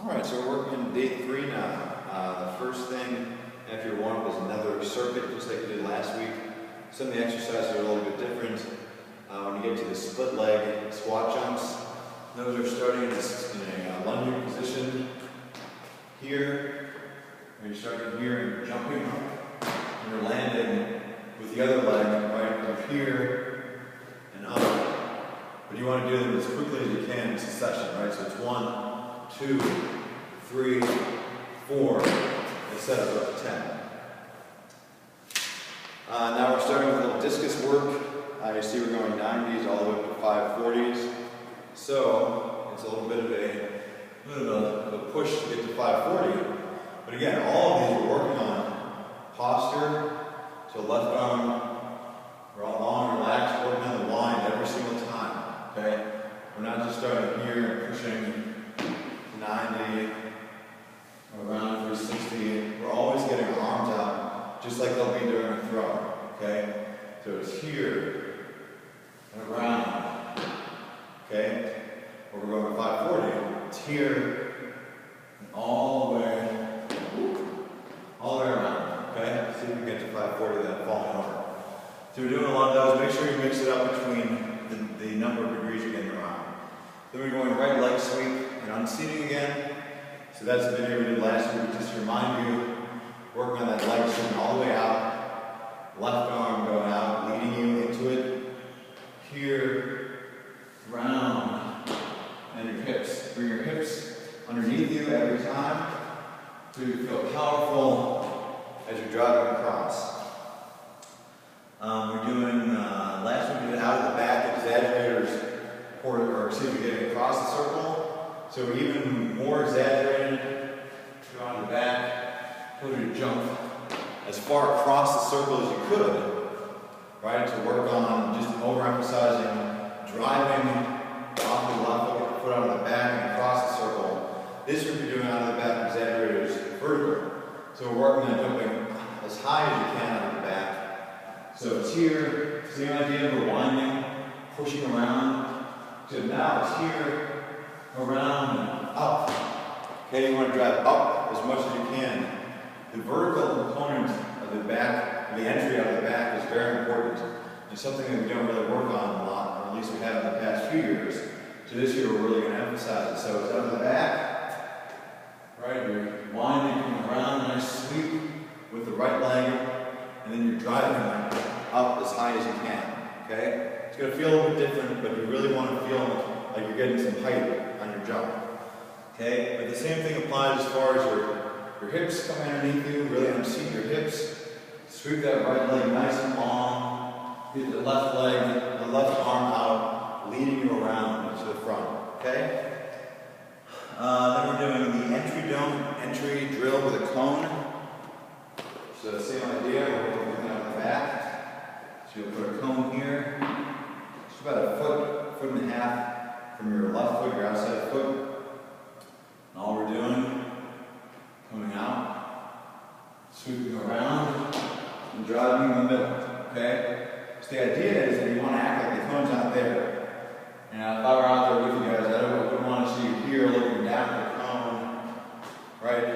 Alright, so we're working on day 3 now. The first thing after your warm-up is another circuit, just like we did last week. Some of the exercises are a little bit different. When you get to the split leg squat jumps, those are starting in a lunging position here. You're starting here and jumping up, and you're landing with the other leg right up here and up. But you want to do them as quickly as you can in succession, right? So it's 1, 2, 3, 4, instead of up to 10. Now we're starting with a little discus work. You see we're going 90s all the way up to 540s. So it's a little bit of a push to get to 540. But again, all of these we're working on posture. So left arm, we're all long and relaxed, working on the wind every single time. Okay? We're not just starting here and pushing 90, around 360. We're always getting our arms out, just like they'll be during a throw. Okay? So it's here and around. Okay? Or we're going 540. It's here and all the way around. Okay? See if we get to 540 without falling over. So we're doing a lot of those. Make sure you mix it up between the number of degrees you're getting around. Then we're going right leg sweep and unseating again. So that's the video we did last week, just to remind you, working on that leg sweep all the way out, left arm going out, leading you into it, here, round, and your hips. Bring your hips underneath you every time, so you feel powerful as you're driving across. We're doing, last week we did out of the back exaggerators, getting across the circle. So we're even more exaggerated, go on the back, put your jump as far across the circle as you could, right, to work on just overemphasizing driving off the left foot out of the back and across the circle. This week we're doing out of the back exaggerators vertical. So we're working on jumping as high as you can out of the back. So it's here, same idea, we're winding, pushing around. So now it's here, around, and up. Okay, you want to drive up as much as you can. The vertical component of the back, the entry out of the back is very important. It's something that we don't really work on a lot, or at least we have in the past few years. So this year we're really going to emphasize it. So it's out of the back, right, you're winding, coming around, nice sweep with the right leg, and then you're driving up as high as you can, okay? It's going to feel a little bit different, but you really want to feel like you're getting some height on your jump. Okay? But the same thing applies as far as your hips coming underneath you, really unseat your hips. Sweep that right leg nice and long. Get the left leg, the left arm out, leading you around to the front. Okay? Then we're doing the entry drill with a cone. So the same idea, we're working out the back. So you'll put a cone here. It's about a foot and a half from your left foot, your outside foot. And all we're doing, coming out, sweeping around, and driving in the middle. Okay? So the idea is that you want to act like the cone's not there. And if I were out there with you guys, I wouldn't want to see you here looking down at the cone, right?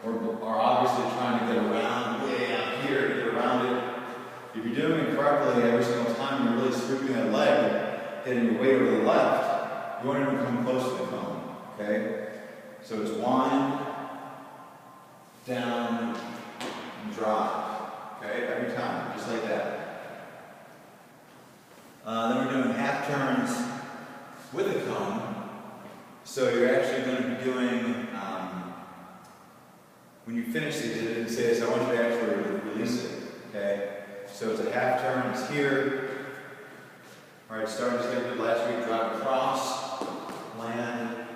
Or obviously trying to get around way out here to get around it. If you're doing it correctly every single time you're really sweeping that leg, hitting your weight over the left, you won't even come close to the cone. Okay? So it's wind, down, and drive. Okay? Every time, just like that. Then we're doing half turns with a cone. So you're actually going to be doing, when you finish these, it didn't say this, I want you to actually release it. Okay? So it's a half turn, it's here. Alright, starting just like we did last week, drive across, land,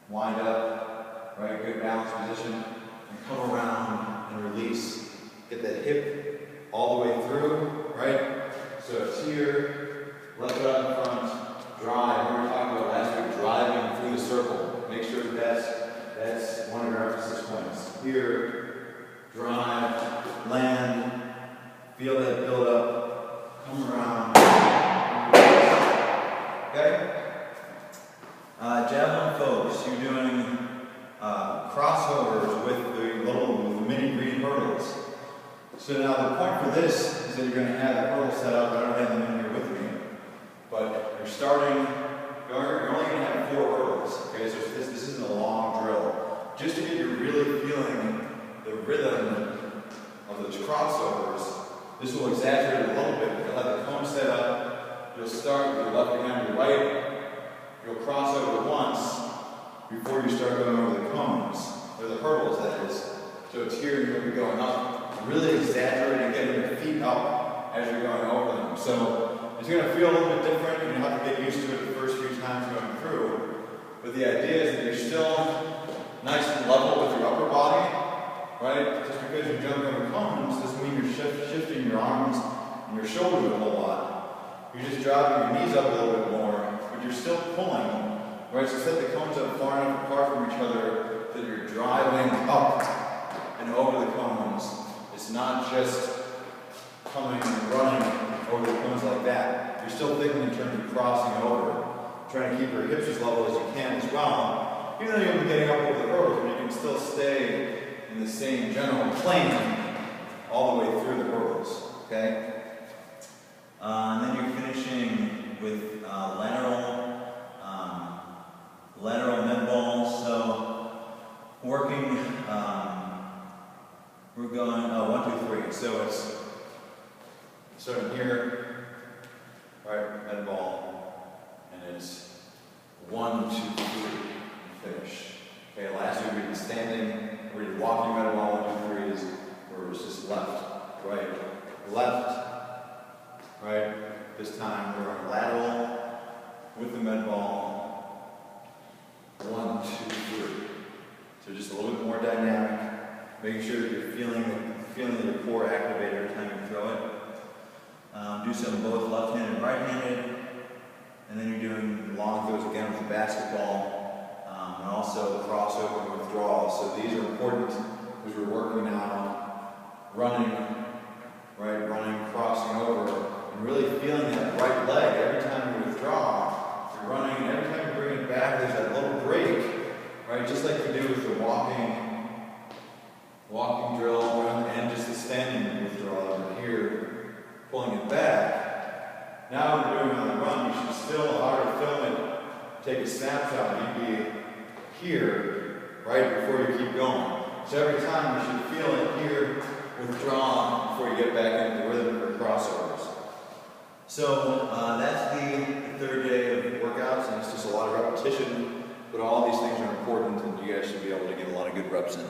wind up, right, good balance position, and come around and release. Get that hip all the way through, right? So it's here, left foot out in front, drive. We were talking about last week, driving through the circle. Make sure that's one of your emphasis points. Here, drive, land, feel that build up, come around. Okay? Javelin folks, you're doing crossovers with the mini green hurdles. So now the point for this is that you're going to have the hurdle set up. I don't have them in here with me, but you're starting. You're only going to have 4 hurdles. Okay, so this isn't a long drill. Just to get you really feeling the rhythm of those crossovers, this will exaggerate a little bit. You'll have the cone set up. You'll start with your left behind your right. You'll cross over once before you start going over the cones, or the hurdles, that is. So it's here, you'll be going up, really exaggerating, getting your feet up as you're going over them. So it's going to feel a little bit different, and you'll have to get used to it the first few times going through. But the idea is that you're still nice and level with your upper body, right? Just because you're jumping over cones doesn't mean you're shifting your arms and your shoulders a whole lot. You're just dropping your knees up a little bit more, but you're still pulling, right? So set the cones up far enough apart from each other that you're driving up and over the cones. It's not just coming and running over the cones like that. You're still thinking in terms of crossing over, trying to keep your hips as level as you can as well. Even though you'll be getting up over the hurdles, but you can still stay in the same general plane all the way through the hurdles, okay? And then you're finishing with lateral med balls. So working, we're going 1, 2, 3. So it's starting here, right, med ball, and it's 1, 2, 3, and finish. Okay, last week we did standing, we did walking med ball, 1, 2, 3 is where it was just left, right, left, right. This time we're on lateral with the med ball. 1, 2, 3. So just a little bit more dynamic, making sure that you're feeling your core activate every time you throw it. Do some both left-handed and right-handed, and then you're doing long throws again with the basketball, and also crossover and withdrawal. So these are important because we're working now, running, right, running, crossing over, and really feeling that right leg every time you withdraw. You're running, and every time you bring it back, there's that little break, right? Just like you do with the walking drill, and just the standing withdrawal over here, pulling it back. Now when you're doing on the run, you should still, how to film it, take a snapshot, you'd be here, right, before you keep going. So every time you should feel it here, withdraw before you get back into the rhythm for crossovers. So that's the 3rd day of workouts, and it's just a lot of repetition, but all these things are important, and you guys should be able to get a lot of good reps in.